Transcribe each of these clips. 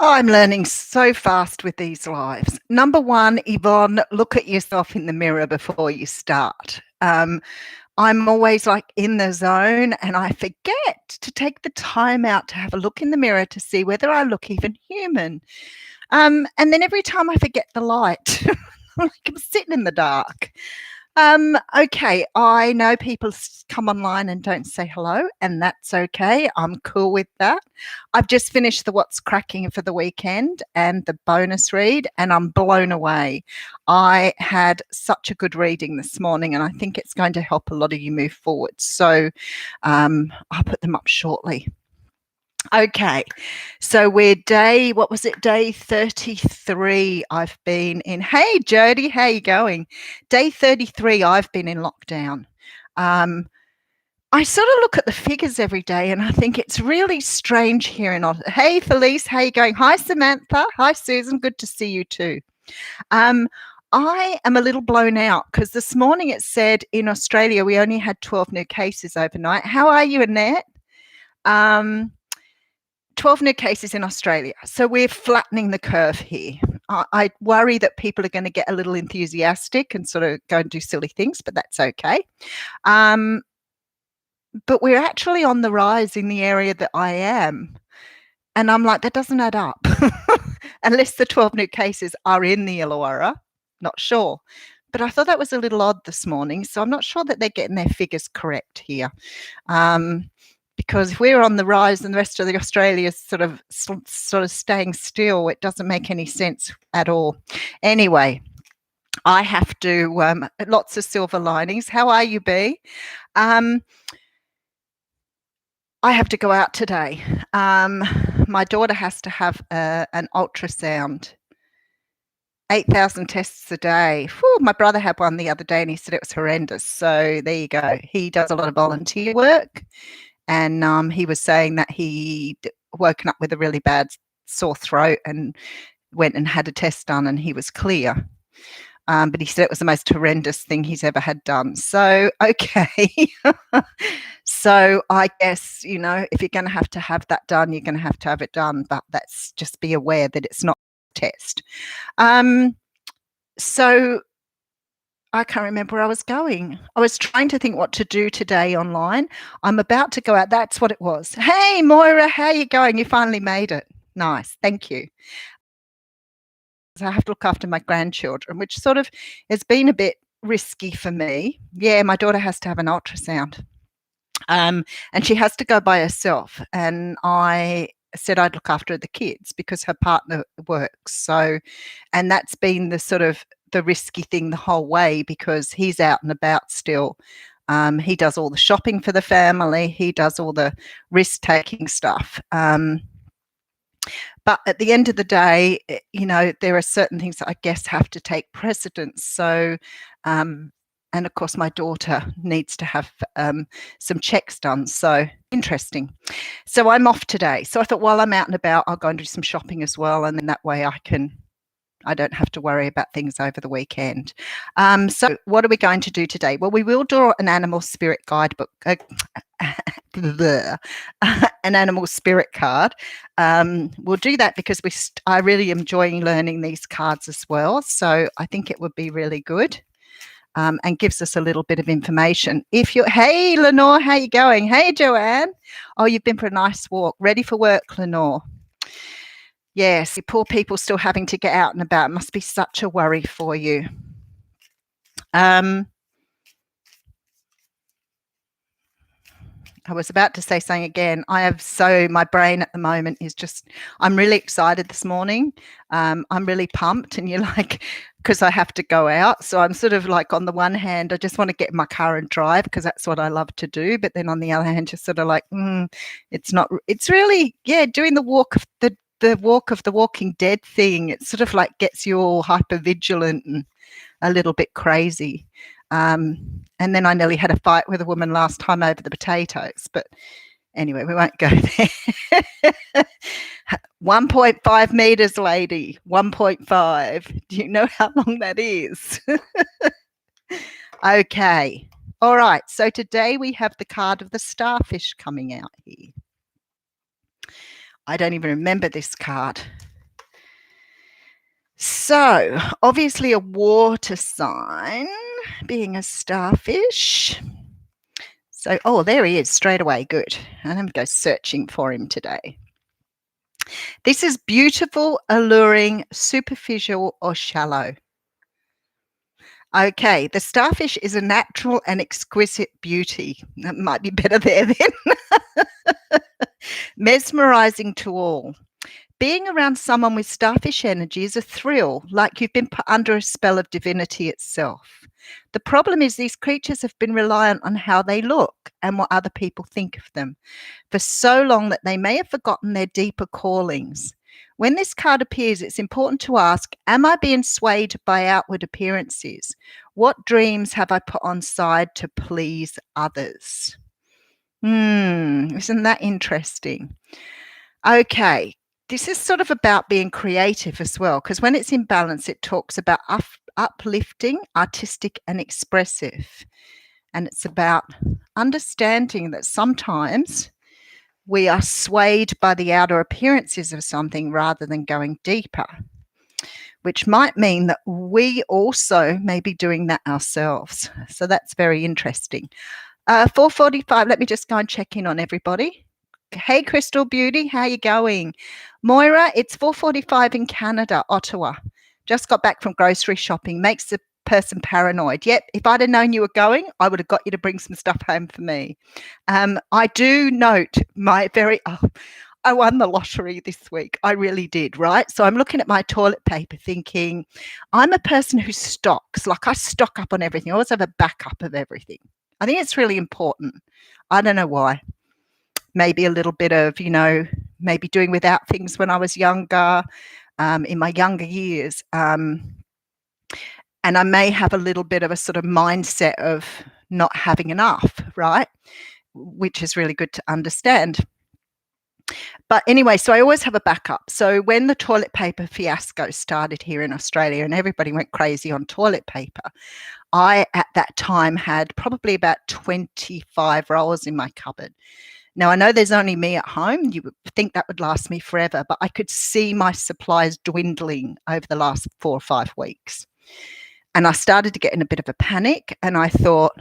I'm learning so fast with these lives. Number one, Yvonne, look at yourself in the mirror before you start. I'm always like in the zone and I forget to take the time out to have a look in the mirror to see whether I look even human. And then every time I forget the light, like I'm sitting in the dark. Okay, I know people come online and don't say hello, and that's okay. I'm cool with that. I've just finished the What's Cracking for the weekend and the bonus read, and I'm blown away. I had such a good reading this morning, and I think it's going to help a lot of you move forward. So I'll put them up shortly. Okay, so we're what was it, day 33 I've been in. Hey, Jody, how you going? Day 33, I've been in lockdown. I sort of look at the figures every day and I think it's really strange here in Ottawa. Hey, Felice, how you going? Hi, Samantha. Hi, Susan. Good to see you too. I am a little blown out because this morning it said in Australia we only had 12 new cases overnight. How are you, Annette? 12 new cases in Australia. So we're flattening the curve here. I worry that people are going to get a little enthusiastic and sort of go and do silly things, but that's okay. But we're actually on the rise in the area that I am. And I'm like, that doesn't add up. Unless the 12 new cases are in the Illawarra, not sure. But I thought that was a little odd this morning. So I'm not sure that they're getting their figures correct here. Because if we're on the rise and the rest of the Australia is sort of staying still, it doesn't make any sense at all. Anyway, I have to, lots of silver linings. How are you, B? I have to go out today. My daughter has to have an ultrasound. 8,000 tests a day. Whew, my brother had one the other day and he said it was horrendous. So there you go. He does a lot of volunteer work. And he was saying that he'd woken up with a really bad sore throat and went and had a test done and he was clear. But he said it was the most horrendous thing he's ever had done. So, okay. So I guess, if you're going to have that done, you're going to have it done. But let's just be aware that it's not a test. So I can't remember where I was going. I was trying to think what to do today online. I'm about to go out. That's what it was. Hey, Moira, how are you going? You finally made it. Nice. Thank you. So I have to look after my grandchildren, which sort of has been a bit risky for me. Yeah, my daughter has to have an ultrasound. And she has to go by herself. And I said I'd look after the kids because her partner works. So, and that's been the sort of the risky thing the whole way because he's out and about still. He does all the shopping for the family. He does all the risk-taking stuff. But at the end of the day, there are certain things that I guess have to take precedence. So, and of course, my daughter needs to have some checks done. So interesting. So I'm off today. So I thought while I'm out and about, I'll go and do some shopping as well. And then that way I don't have to worry about things over the weekend. So what are we going to do today? Well, we will draw an animal spirit guidebook, an animal spirit card. We'll do that because I really am enjoying learning these cards as well. So I think it would be really good. And gives us a little bit of information. Hey, Lenore, how you going? Hey, Joanne. Oh, you've been for a nice walk. Ready for work, Lenore? Yes, you poor people still having to get out and about. It must be such a worry for you. I was about to say something again. My brain at the moment is just, I'm really excited this morning. I'm really pumped and you're like, because I have to go out. So I'm sort of like, on the one hand, I just want to get in my car and drive because that's what I love to do. But then on the other hand, just sort of like, it's really, doing the walk of the walk of the Walking Dead thing. It sort of like gets you all hyper vigilant and a little bit crazy. And then I nearly had a fight with a woman last time over the potatoes. But anyway, we won't go there. 1.5 meters, lady. 1.5. Do you know how long that is? Okay. All right. So today we have the card of the starfish coming out here. I don't even remember this card. So, obviously a water sign, being a starfish. So, oh, there he is straight away. Good. I'm going to go searching for him today. This is beautiful, alluring, superficial, or shallow. Okay, the starfish is a natural and exquisite beauty. That might be better there then. Mesmerizing to all. Being around someone with starfish energy is a thrill, like you've been put under a spell of divinity itself. The problem is these creatures have been reliant on how they look and what other people think of them for so long that they may have forgotten their deeper callings. When this card appears, it's important to ask, am I being swayed by outward appearances? What dreams have I put on side to please others? Isn't that interesting? Okay, this is sort of about being creative as well, because when it's in balance, it talks about uplifting, artistic, and expressive. And it's about understanding that sometimes we are swayed by the outer appearances of something rather than going deeper, which might mean that we also may be doing that ourselves. So that's very interesting. 4:45, let me just go and check in on everybody. Hey, Crystal Beauty, how you going? Moira, it's 4:45 in Canada, Ottawa. Just got back from grocery shopping. Makes the person paranoid. Yep, if I'd have known you were going, I would have got you to bring some stuff home for me. I do note I won the lottery this week. I really did, right? So I'm looking at my toilet paper thinking, I'm a person who stocks. Like I stock up on everything. I always have a backup of everything. I think it's really important. I don't know why. Maybe a little bit of, maybe doing without things when I was younger, in my younger years. And I may have a little bit of a sort of mindset of not having enough, right? Which is really good to understand. But anyway, so I always have a backup. So when the toilet paper fiasco started here in Australia and everybody went crazy on toilet paper, I, at that time, had probably about 25 rolls in my cupboard. Now, I know there's only me at home. You would think that would last me forever, but I could see my supplies dwindling over the last 4 or 5 weeks. And I started to get in a bit of a panic. And I thought,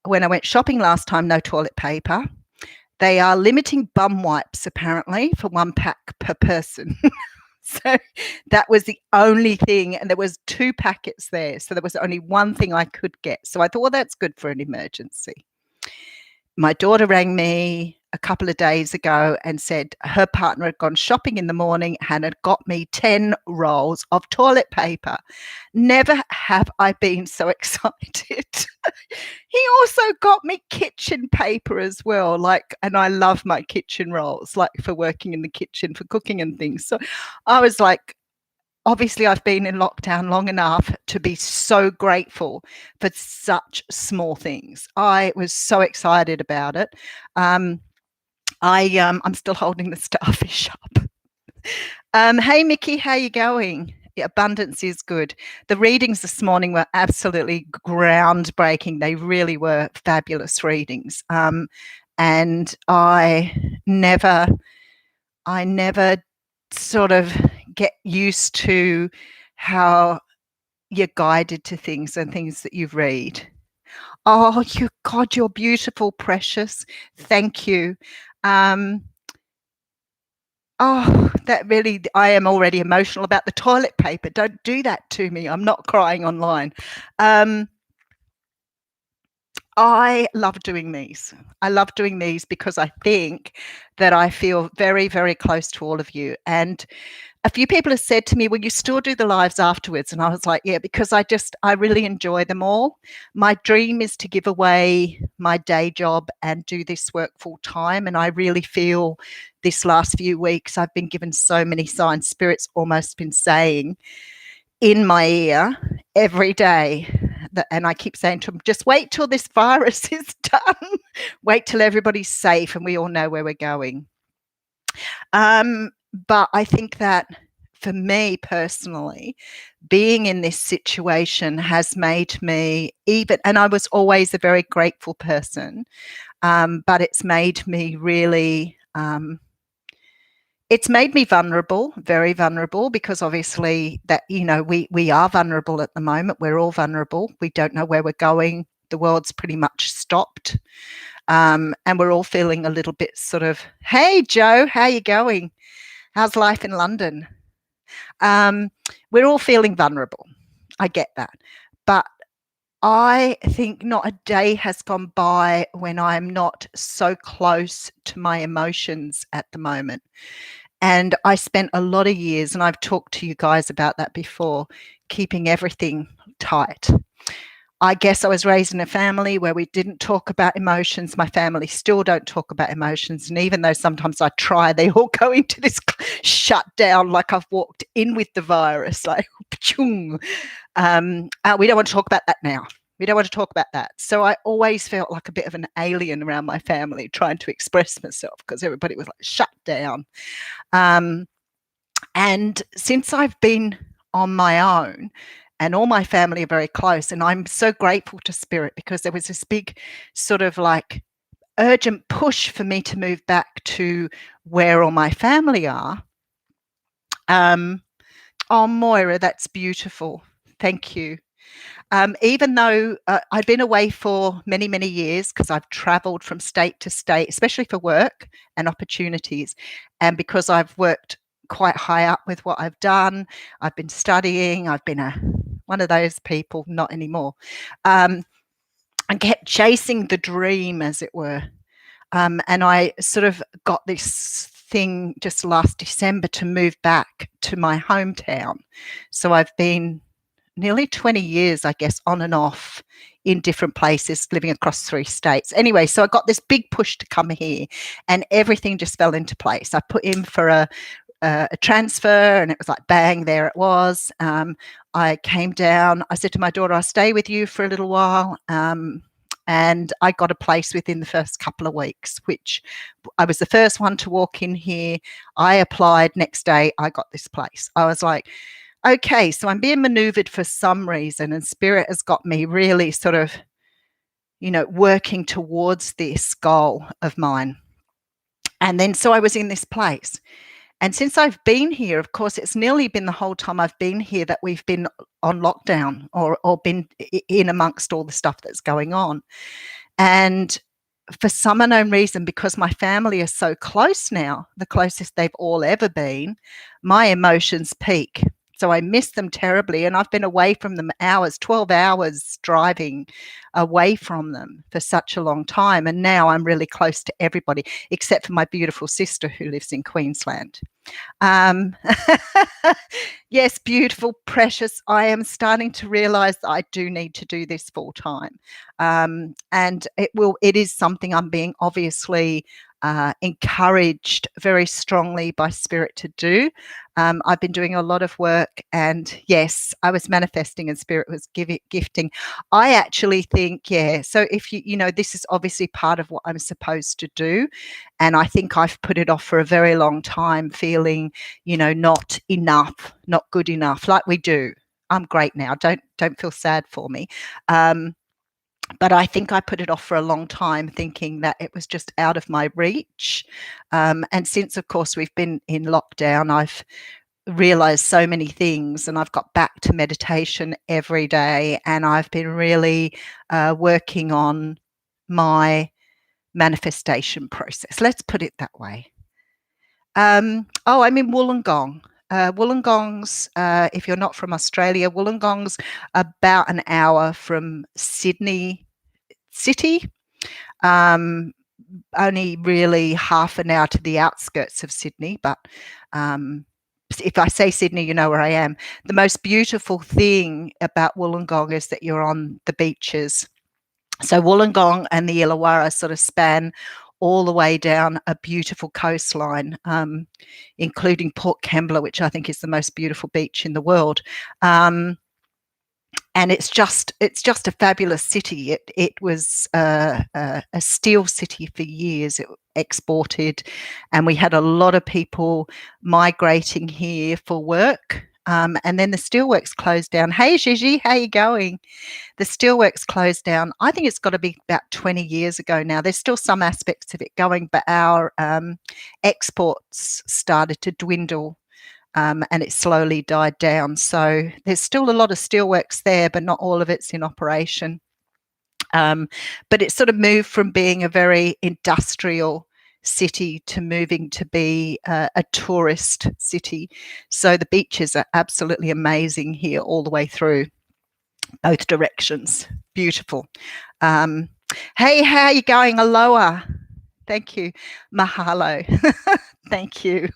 when I went shopping last time, no toilet paper. They are limiting bum wipes, apparently, for 1 pack per person. So that was the only thing. And there was 2 packets there. So there was only one thing I could get. So I thought, well, that's good for an emergency. My daughter rang me a couple of days ago and said her partner had gone shopping in the morning and had got me 10 rolls of toilet paper. Never have I been so excited. He also got me kitchen paper as well, and I love my kitchen rolls, like for working in the kitchen, for cooking and things. So I was like, obviously I've been in lockdown long enough to be so grateful for such small things. I was so excited about it. I'm still holding the starfish up. Hey Mickey, how you going? The abundance is good. The readings this morning were absolutely groundbreaking. They really were fabulous readings. And I never sort of get used to how you're guided to things and things that you read. Oh, God, you're beautiful, precious. Thank you. That really, I am already emotional about the toilet paper. Don't do that to me. I'm not crying online. I love doing these. I love doing these because I think that I feel very, very close to all of you. And a few people have said to me, will you still do the lives afterwards? And I was like, yeah, because I really enjoy them all. My dream is to give away my day job and do this work full time. And I really feel this last few weeks, I've been given so many signs. Spirit's almost been saying in my ear every day, and I keep saying to them, just wait till this virus is done. Wait till everybody's safe and we all know where we're going. But I think that for me personally, being in this situation has made me and I was always a very grateful person, but it's made me really, It's made me vulnerable, very vulnerable, because obviously that, we are vulnerable at the moment. We're all vulnerable. We don't know where we're going. The world's pretty much stopped. And we're all feeling a little bit sort of, hey, Joe, how you going? How's life in London? We're all feeling vulnerable. I get that. But I think not a day has gone by when I'm not so close to my emotions at the moment. And I spent a lot of years, and I've talked to you guys about that before, keeping everything tight. I guess I was raised in a family where we didn't talk about emotions. My family still don't talk about emotions. And even though sometimes I try, they all go into this shutdown like I've walked in with the virus, like, we don't want to talk about that now. We don't want to talk about that. So I always felt like a bit of an alien around my family trying to express myself because everybody was like shut down. And since I've been on my own, and all my family are very close, and I'm so grateful to Spirit because there was this big sort of like urgent push for me to move back to where all my family are. Oh, Moira, that's beautiful. Thank you. Even though I've been away for many, many years because I've travelled from state to state, especially for work and opportunities, and because I've worked quite high up with what I've done, I've been studying, I've been one of those people, not anymore, and kept chasing the dream, as it were. And I sort of got this thing just last December to move back to my hometown. So I've been nearly 20 years, I guess, on and off in different places, living across 3 states. Anyway, so I got this big push to come here and everything just fell into place. I put in for a transfer and it was like, bang, there it was. I came down. I said to my daughter, I'll stay with you for a little while. And I got a place within the first couple of weeks, which I was the first one to walk in here. I applied. Next day, I got this place. I was like, okay, so I'm being maneuvered for some reason, and Spirit has got me really sort of, working towards this goal of mine. And then so I was in this place. And since I've been here, of course, it's nearly been the whole time I've been here that we've been on lockdown or been in amongst all the stuff that's going on. And for some unknown reason, because my family is so close now, the closest they've all ever been, my emotions peak. So I miss them terribly. And I've been away from them 12 hours driving away from them for such a long time. And now I'm really close to everybody, except for my beautiful sister who lives in Queensland. Yes, beautiful, precious. I am starting to realize that I do need to do this full time. And it is something I'm being obviously encouraged very strongly by Spirit to do. I've been doing a lot of work, and yes, I was manifesting and Spirit was gifting. I actually think, so if this is obviously part of what I'm supposed to do, and I think I've put it off for a very long time, feeling, not enough, not good enough, like we do. I'm great now. Don't feel sad for me. But I think I put it off for a long time, thinking that it was just out of my reach. And since, of course, we've been in lockdown, I've realized so many things, and I've got back to meditation every day, and I've been really working on my manifestation process. Let's put it that way. I'm in Wollongong. Wollongong's, if you're not from Australia, Wollongong's about an hour from Sydney city, only really half an hour to the outskirts of Sydney. But if I say Sydney, you know where I am. The most beautiful thing about Wollongong is that you're on the beaches. So Wollongong and the Illawarra sort of span all the way down a beautiful coastline, including Port Kembla, which I think is the most beautiful beach in the world. And it's just a fabulous city. It was a steel city for years. It exported, and we had a lot of people migrating here for work. And then the steelworks closed down. Hey, Gigi, how you going? The steelworks closed down. I think it's got to be about 20 years ago now. There's still some aspects of it going, but our exports started to dwindle. And it slowly died down. So there's still a lot of steelworks there, but not all of it's in operation. But it sort of moved from being a very industrial city to moving to be a tourist city. So the beaches are absolutely amazing here all the way through, both directions. Beautiful. Hey, how are you going? Aloha. Thank you. Mahalo. Thank you.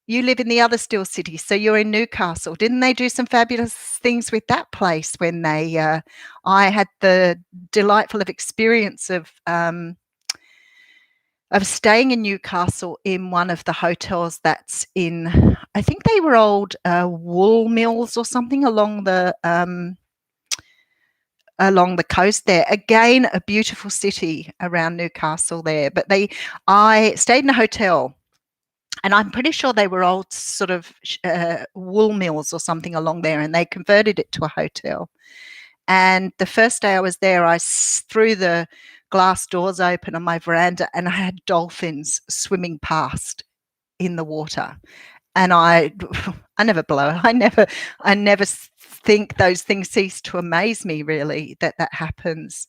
You live in the other Steel City, so you're in Newcastle. Didn't they do some fabulous things with that place when they? I had the delightful experience of staying in Newcastle in one of the hotels that's in. I think they were old wool mills or something along the coast there. Again, a beautiful city around Newcastle there. But I stayed in a hotel. And I'm pretty sure they were old sort of wool mills or something along there, and they converted it to a hotel. And the first day I was there, I threw the glass doors open on my veranda, and I had dolphins swimming past in the water. And I never blow. I never think those things cease to amaze me. Really, that happens.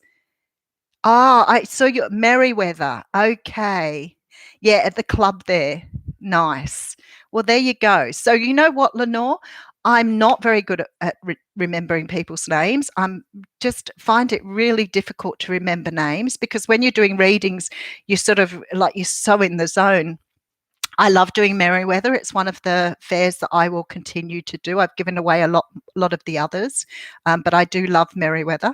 I saw you at Merewether. Okay, yeah, at the club there. Nice. Well, there you go. So you know what, Lenore? I'm not very good at remembering people's names. I'm just find it really difficult to remember names because when you're doing readings, you sort of like you're so in the zone. I love doing Merewether. It's one of the fairs that I will continue to do. I've given away a lot of the others, but I do love Merewether.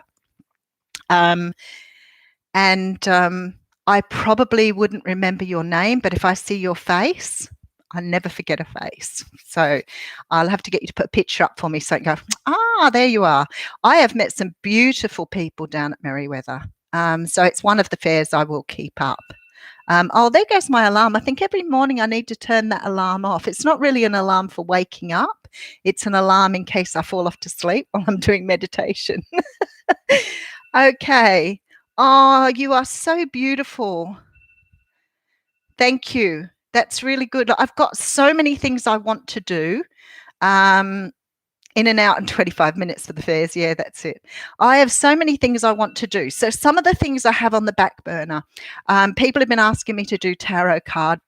I probably wouldn't remember your name, but if I see your face, I never forget a face. So I'll have to get you to put a picture up for me so I can go, there you are. I have met some beautiful people down at Merewether. So it's one of the fairs I will keep up. There goes my alarm. I think every morning I need to turn that alarm off. It's not really an alarm for waking up. It's an alarm in case I fall off to sleep while I'm doing meditation. Okay. Oh, you are so beautiful. Thank you. That's really good. I've got so many things I want to do. In and out in 25 minutes for the fairs. Yeah, that's it. I have so many things I want to do. So some of the things I have on the back burner, people have been asking me to do tarot card,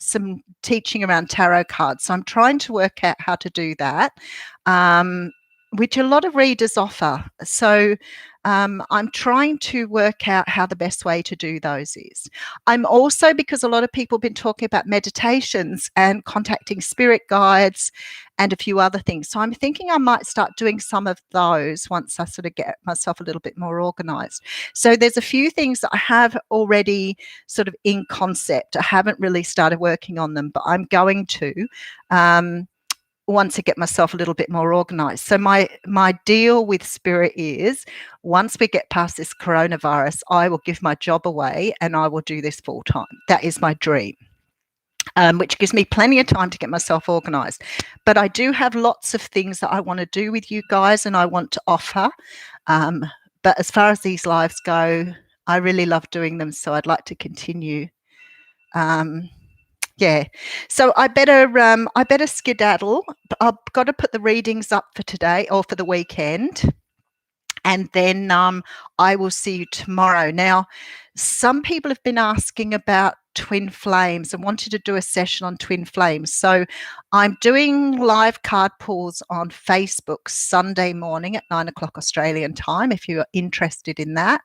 some teaching around tarot cards. So I'm trying to work out how to do that, which a lot of readers offer. So I'm trying to work out how the best way to do those is. I'm also, because a lot of people have been talking about meditations and contacting spirit guides and a few other things. So I'm thinking I might start doing some of those once I sort of get myself a little bit more organized. So there's a few things that I have already sort of in concept. I haven't really started working on them, but I'm going to. Once I get myself a little bit more organized. So my deal with spirit is once we get past this coronavirus, I will give my job away and I will do this full time. That is my dream, which gives me plenty of time to get myself organized. But I do have lots of things that I want to do with you guys and I want to offer. But as far as these lives go, I really love doing them. So I'd like to continue. Yeah, so I better skedaddle. I've got to put the readings up for today or for the weekend, and then I will see you tomorrow. Now, some people have been asking about twin flames and wanted to do a session on twin flames. So I'm doing live card pulls on Facebook Sunday morning at 9 o'clock Australian time if you're interested in that.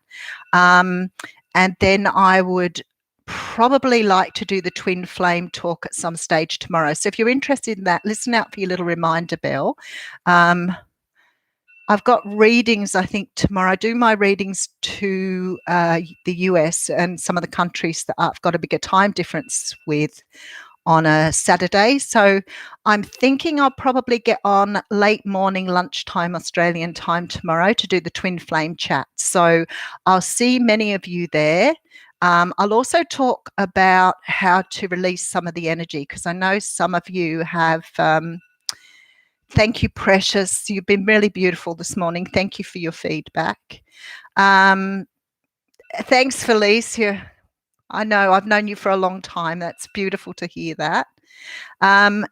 And then I would probably like to do the twin flame talk at some stage tomorrow. So if you're interested in that, listen out for your little reminder bell. I've got readings, I think, tomorrow. I do my readings to the US and some of the countries that I've got a bigger time difference with on a Saturday. So I'm thinking I'll probably get on late morning, lunchtime Australian time tomorrow to do the twin flame chat. So I'll see many of you there. I'll also talk about how to release some of the energy, because I know some of you have. Thank you, Precious. You've been really beautiful this morning. Thank you for your feedback. Thanks, Felicia. I know I've known you for a long time. That's beautiful to hear that.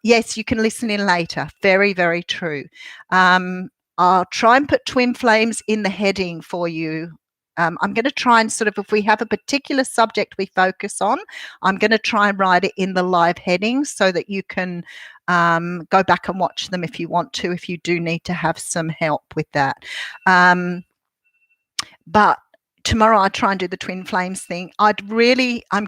Yes, you can listen in later. Very, very true. I'll try and put twin flames in the heading for you. I'm going to try and sort of, if we have a particular subject we focus on, I'm going to try and write it in the live heading so that you can go back and watch them if you want to, if you do need to have some help with that. But tomorrow I try and do the twin flames thing. I'm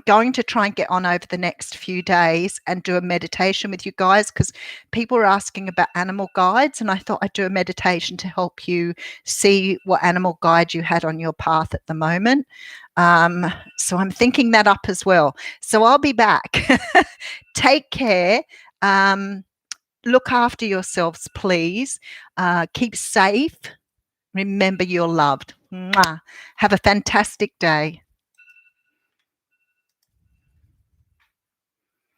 going to try and get on over the next few days and do a meditation with you guys, because people are asking about animal guides, and I thought I'd do a meditation to help you see what animal guide you had on your path at the moment. So I'm thinking that up as well. So I'll be back. Take care. Look after yourselves, please. Keep safe. Remember you're loved. Mwah. Have a fantastic day.